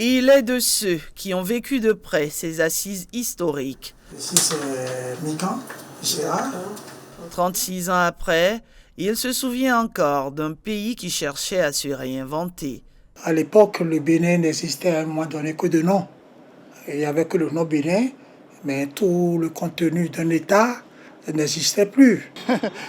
Il est de ceux qui ont vécu de près ces assises historiques. Ici, c'est Mikan, Gérard. 36 ans après, il se souvient encore d'un pays qui cherchait à se réinventer. À l'époque, le Bénin n'existait à un moment donné que de nom. Il n'y avait que le nom Bénin, mais tout le contenu d'un État n'existait plus.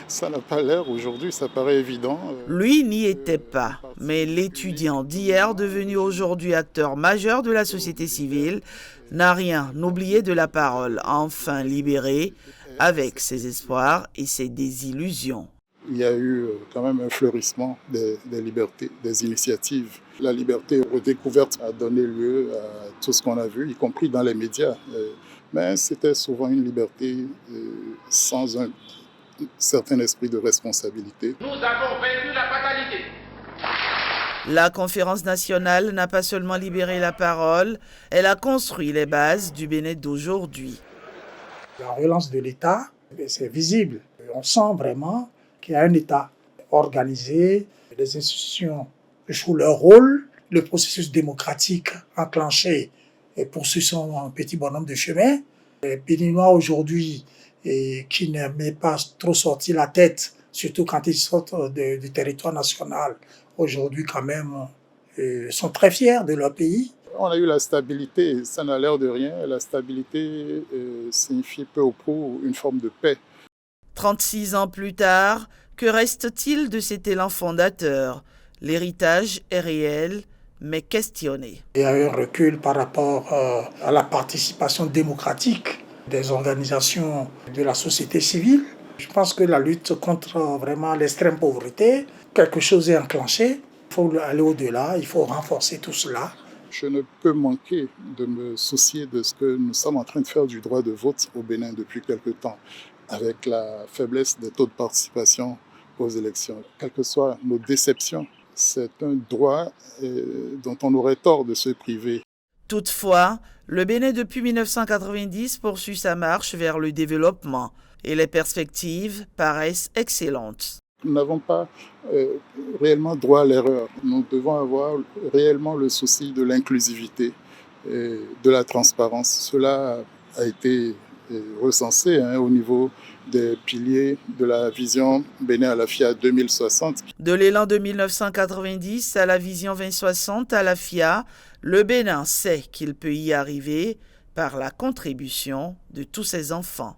Ça n'a pas l'air aujourd'hui, ça paraît évident. Lui n'y était pas, mais l'étudiant d'hier, devenu aujourd'hui acteur majeur de la société civile, n'a rien oublié de la parole, enfin libérée, avec ses espoirs et ses désillusions. Il y a eu quand même un fleurissement des libertés, des initiatives. La liberté redécouverte a donné lieu à tout ce qu'on a vu, y compris dans les médias. Mais c'était souvent une liberté sans un certain esprit de responsabilité. Nous avons vaincu la fatalité. La conférence nationale n'a pas seulement libéré la parole, elle a construit les bases du Bénin d'aujourd'hui. La relance de l'État, c'est visible. On sent vraiment qu'il y a un État organisé, les institutions jouent leur rôle, le processus démocratique enclenché et poursuit son petit bonhomme de chemin. Les Béninois aujourd'hui, qui n'aimaient pas trop sortir la tête, surtout quand ils sortent du territoire national, aujourd'hui quand même, sont très fiers de leur pays. On a eu la stabilité, ça n'a l'air de rien. La stabilité signifie peu ou prou une forme de paix. 36 ans plus tard, que reste-t-il de cet élan fondateur? L'héritage est réel, mais questionné. Il y a eu un recul par rapport à la participation démocratique des organisations de la société civile. Je pense que la lutte contre vraiment l'extrême pauvreté, quelque chose est enclenché. Il faut aller au-delà, il faut renforcer tout cela. Je ne peux manquer de me soucier de ce que nous sommes en train de faire du droit de vote au Bénin depuis quelque temps, avec la faiblesse des taux de participation aux élections. Quelles que soient nos déceptions, c'est un droit dont on aurait tort de se priver. Toutefois, le Bénin depuis 1990 poursuit sa marche vers le développement et les perspectives paraissent excellentes. Nous n'avons pas réellement droit à l'erreur. Nous devons avoir réellement le souci de l'inclusivité et de la transparence. Cela a été recensé au niveau des piliers de la vision Bénin à la FIA 2060. De l'élan de 1990 à la vision 2060 à la FIA, le Bénin sait qu'il peut y arriver par la contribution de tous ses enfants.